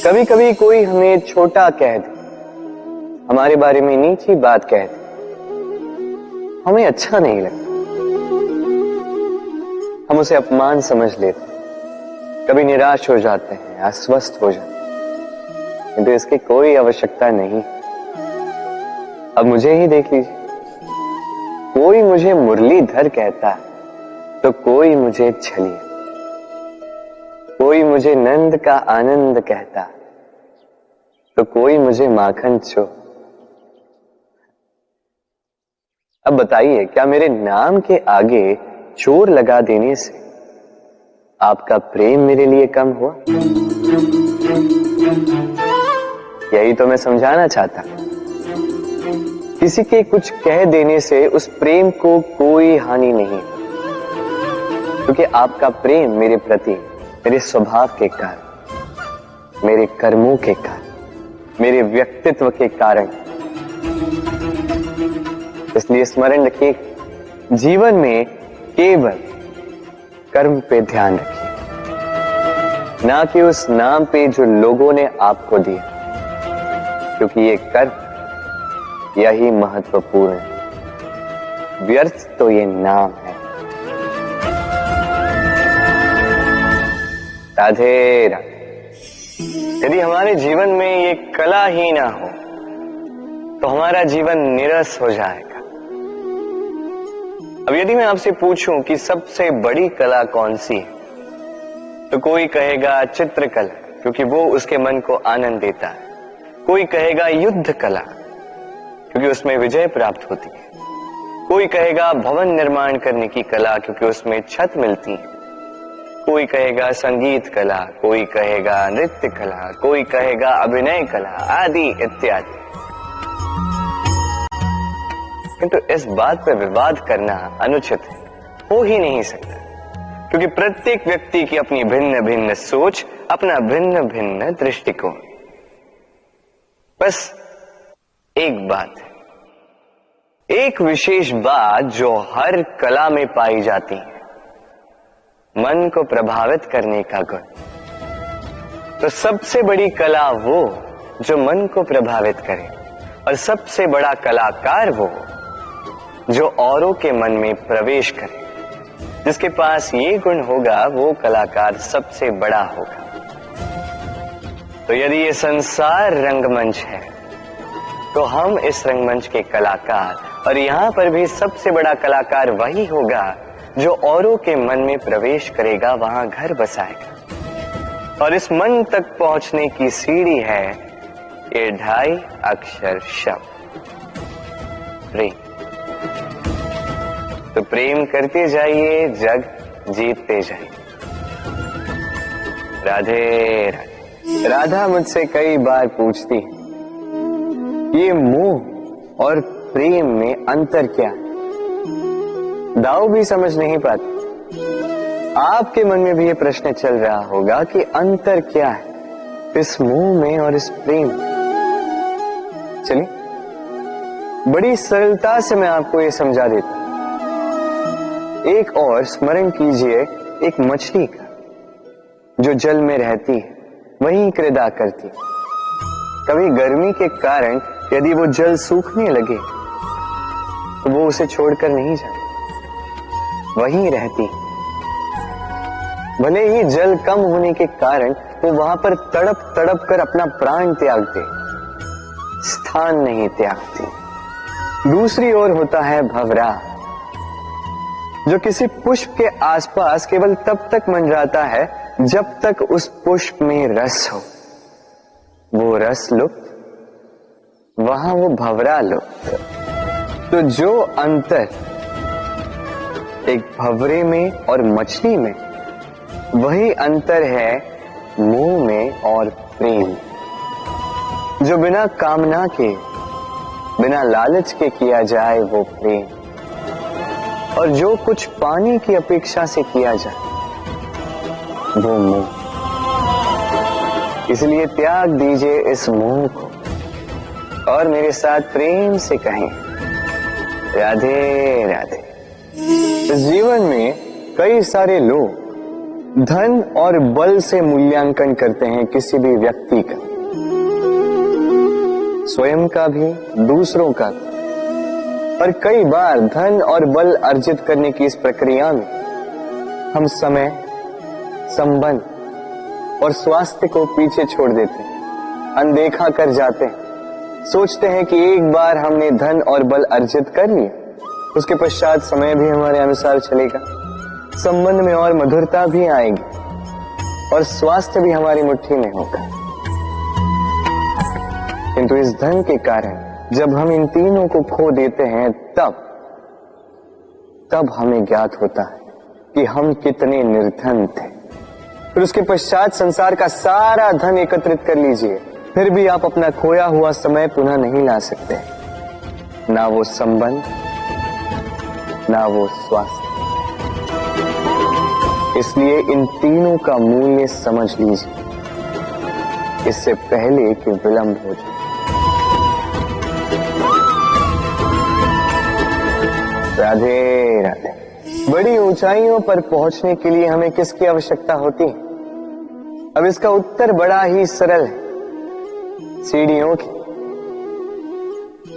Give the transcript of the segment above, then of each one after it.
कभी कभी कोई हमें छोटा कह दे, हमारे बारे में नीची बात कह दे, हमें अच्छा नहीं लगता, हम उसे अपमान समझ लेते, कभी निराश हो जाते हैं, अस्वस्थ हो जाते हैं, किंतु इसकी कोई आवश्यकता नहीं। अब मुझे ही देख लीजिए, कोई मुझे मुरलीधर कहता है तो कोई मुझे छलिया, कोई मुझे नंद का आनंद कहता तो कोई मुझे माखन चो। अब बताइए, क्या मेरे नाम के आगे चोर लगा देने से आपका प्रेम मेरे लिए कम हुआ? यही तो मैं समझाना चाहता। किसी के कुछ कह देने से उस प्रेम को कोई हानि नहीं, क्योंकि आपका प्रेम मेरे प्रति मेरे स्वभाव के कारण, मेरे कर्मों के कारण, मेरे व्यक्तित्व के कारण। इसलिए स्मरण रखिए, जीवन में केवल कर्म पे ध्यान रखिए, ना कि उस नाम पे जो लोगों ने आपको दिया, क्योंकि ये कर्म यही महत्वपूर्ण है, व्यर्थ तो ये नाम है। राधे राधे। यदि हमारे जीवन में ये कला ही ना हो तो हमारा जीवन निरस हो जाएगा। अब यदि मैं आपसे पूछूं कि सबसे बड़ी कला कौन सी है, तो कोई कहेगा चित्रकला, क्योंकि वो उसके मन को आनंद देता है। कोई कहेगा युद्ध कला, क्योंकि उसमें विजय प्राप्त होती है। कोई कहेगा भवन निर्माण करने की कला, क्योंकि उसमें छत मिलती है। कोई कहेगा संगीत कला, कोई कहेगा नृत्य कला, कोई कहेगा अभिनय कला, आदि इत्यादि। किंतु इस बात पर विवाद करना अनुचित है, हो ही नहीं सकता, क्योंकि प्रत्येक व्यक्ति की अपनी भिन्न भिन्न सोच, अपना भिन्न भिन्न दृष्टिकोण। बस एक बात है, एक विशेष बात जो हर कला में पाई जाती है, मन को प्रभावित करने का गुण। तो सबसे बड़ी कला वो जो मन को प्रभावित करे, और सबसे बड़ा कलाकार वो जो औरों के मन में प्रवेश करे। जिसके पास ये गुण होगा वो कलाकार सबसे बड़ा होगा। तो यदि ये संसार रंगमंच है तो हम इस रंगमंच के कलाकार, और यहां पर भी सबसे बड़ा कलाकार वही होगा जो औरों के मन में प्रवेश करेगा, वहां घर बसाएगा। और इस मन तक पहुंचने की सीढ़ी है ये 2.5 अक्षर शब्द प्रेम। तो प्रेम करते जाइए, जग जीतते जाइए। राधे राधे। राधा मुझसे कई बार पूछती है, ये मोह और प्रेम में अंतर क्या है? दाऊ भी समझ नहीं पाती। आपके मन में भी ये प्रश्न चल रहा होगा कि अंतर क्या है इस मोह में और इस प्रेम। चलिए बड़ी सरलता से मैं आपको ये समझा देता हूं। एक और स्मरण कीजिए एक मछली का, जो जल में रहती है, वहीं क्रीड़ा करती है। कभी गर्मी के कारण यदि वो जल सूखने लगे तो वो उसे छोड़कर नहीं जाती, वहीं रहती। भले ही जल कम होने के कारण वो वहां पर तड़प तड़प कर अपना प्राण त्याग दे, स्थान नहीं त्यागती। दूसरी ओर होता है भंवरा, जो किसी पुष्प के आसपास केवल तब तक मंडराता है जब तक उस पुष्प में रस हो। वो रस लुप्त, वहां वो भंवरा लुप्त। तो जो अंतर एक भंवरे में और मछली में, वही अंतर है मोह में और प्रेम। जो बिना कामना के, बिना लालच के किया जाए वो प्रेम, और जो कुछ पाने की अपेक्षा से किया जाए वो मोह। इसलिए त्याग दीजिए इस मोह को और मेरे साथ प्रेम से कहें राधे राधे। इस जीवन में कई सारे लोग धन और बल से मूल्यांकन करते हैं किसी भी व्यक्ति का, स्वयं का भी, दूसरों का भी। और कई बार धन और बल अर्जित करने की इस प्रक्रिया में हम समय, संबंध और स्वास्थ्य को पीछे छोड़ देते हैं, अनदेखा कर जाते हैं। सोचते हैं कि एक बार हमने धन और बल अर्जित कर लिए, उसके पश्चात समय भी हमारे अनुसार चलेगा, संबंध में और मधुरता भी आएगी और स्वास्थ्य भी हमारी मुट्ठी में होगा। किंतु इस धन के कारण जब हम इन तीनों को खो देते हैं, तब हमें ज्ञात होता है कि हम कितने निर्धन थे। फिर उसके पश्चात संसार का सारा धन एकत्रित कर लीजिए, फिर भी आप अपना खोया हुआ समय पुनः नहीं ला सकते, ना वो संबंध, ना वो स्वास्थ्य। इसलिए इन तीनों का मूल्य समझ लीजिए, इससे पहले कि विलंब हो जाए। राधे राधे। बड़ी ऊंचाइयों पर पहुंचने के लिए हमें किसकी आवश्यकता होती है? अब इसका उत्तर बड़ा ही सरल है, सीढ़ियों की।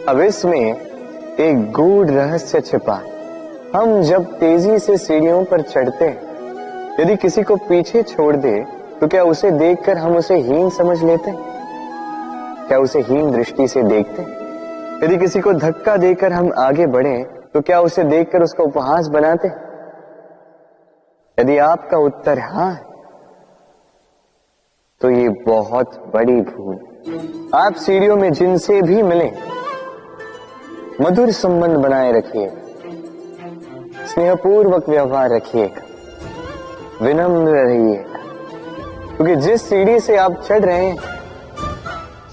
अब इसमें एक गूढ़ रहस्य छिपा। हम जब तेजी से सीढ़ियों पर चढ़ते हैं, यदि किसी को पीछे छोड़ दे तो क्या उसे देखकर हम उसे हीन समझ लेते हैं? क्या उसे हीन दृष्टि से देखते हैं? यदि किसी को धक्का देकर हम आगे बढ़े तो क्या उसे देखकर उसका उपहास बनाते? यदि आपका उत्तर हाँ है, तो ये बहुत बड़ी भूल। आप सीढ़ियों में जिनसे भी मिले, मधुर संबंध बनाए रखिए, स्नेहपूर्वक व्यवहार रखिएगा, विनम्र रहिएगा, क्योंकि जिस सीढ़ी से आप चढ़ रहे हैं,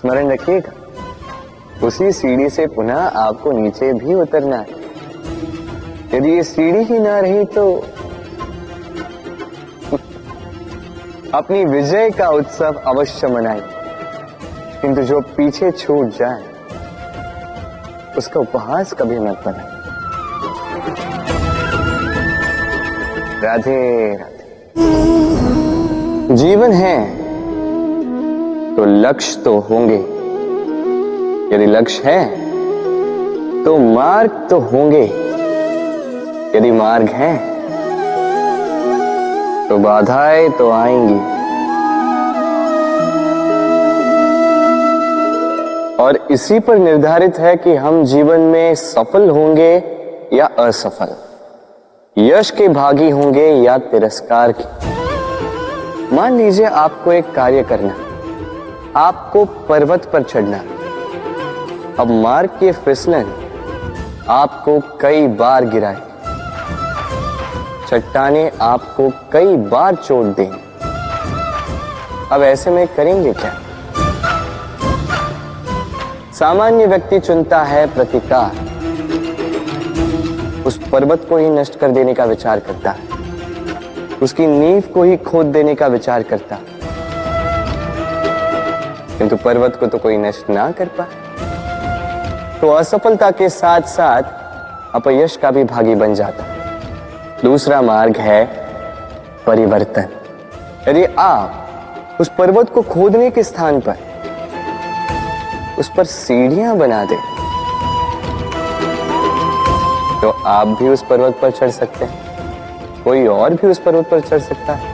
स्मरण रखिएगा, उसी सीढ़ी से पुनः आपको नीचे भी उतरना है। यदि ये सीढ़ी ही ना रही तो अपनी विजय का उत्सव अवश्य मनाएं, किंतु जो पीछे छूट जाए उसका उपहास कभी मत बनाएं। राधे राधे। जीवन है तो लक्ष्य तो होंगे, यदि लक्ष्य है तो मार्ग तो होंगे, यदि मार्ग है तो बाधाएं तो आएंगी। और इसी पर निर्धारित है कि हम जीवन में सफल होंगे या असफल, यश के भागी होंगे या तिरस्कार के। मान लीजिए आपको एक कार्य करना, आपको पर्वत पर चढ़ना। अब मार्ग के फिसलन आपको कई बार गिराए, चट्टाने आपको कई बार चोट देंगे। अब ऐसे में करेंगे क्या? सामान्य व्यक्ति चुनता है प्रतिकार, उस पर्वत को ही नष्ट कर देने का विचार करता है, उसकी नींव को ही खोद देने का विचार करता है, किंतु पर्वत को तो कोई नष्ट ना कर पाए, तो असफलता के साथ साथ अपयश का भी भागी बन जाता है। दूसरा मार्ग है परिवर्तन। यदि आप उस पर्वत को खोदने के स्थान पर उस पर सीढ़ियां बना दें, तो आप भी उस पर्वत पर चढ़ सकते हैं, कोई और भी उस पर्वत पर चढ़ सकता है,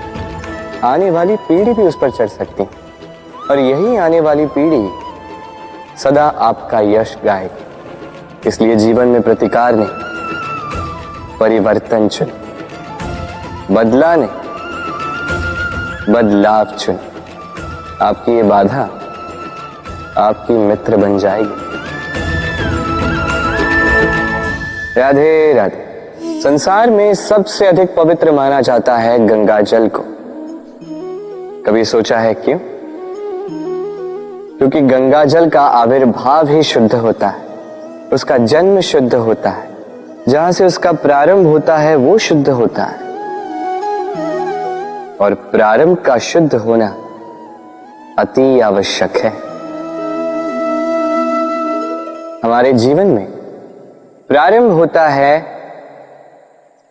आने वाली पीढ़ी भी उस पर चढ़ सकती है, और यही आने वाली पीढ़ी सदा आपका यश गाएगी। इसलिए जीवन में प्रतिकार नहीं, परिवर्तन चुन, बदला नहीं, बदलाव चुन। आपकी ये बाधा आपकी मित्र बन जाएगी। राधे राधे। संसार में सबसे अधिक पवित्र माना जाता है गंगा जल को। कभी सोचा है क्यों? क्योंकि गंगा जल का आविर्भाव ही शुद्ध होता है, उसका जन्म शुद्ध होता है, जहां से उसका प्रारंभ होता है वो शुद्ध होता है। और प्रारंभ का शुद्ध होना अति आवश्यक है। हमारे जीवन में प्रारंभ होता है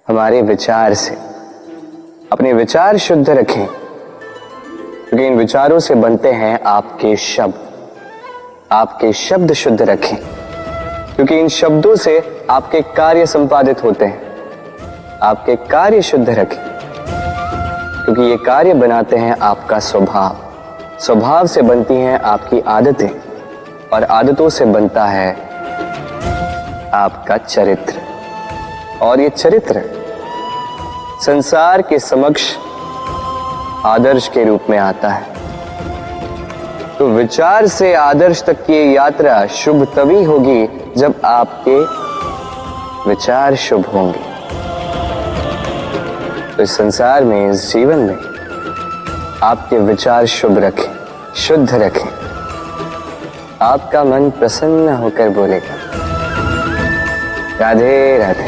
हमारे विचार से, अपने विचार शुद्ध रखें, क्योंकि इन विचारों से बनते हैं आपके शब्द। आपके शब्द शुद्ध रखें, क्योंकि इन शब्दों से आपके कार्य संपादित होते हैं। आपके कार्य शुद्ध रखें, क्योंकि ये कार्य बनाते हैं आपका स्वभाव। स्वभाव से बनती हैं आपकी आदतें, और आदतों से बनता है आपका चरित्र। और ये चरित्र संसार के समक्ष आदर्श के रूप में आता है। तो विचार से आदर्श तक की यात्रा शुभ तभी होगी जब आपके विचार शुभ होंगे। तो इस संसार में, इस जीवन में आपके विचार शुभ रखें, शुद्ध रखें। आपका मन प्रसन्न होकर बोलेगा, राधे राधे।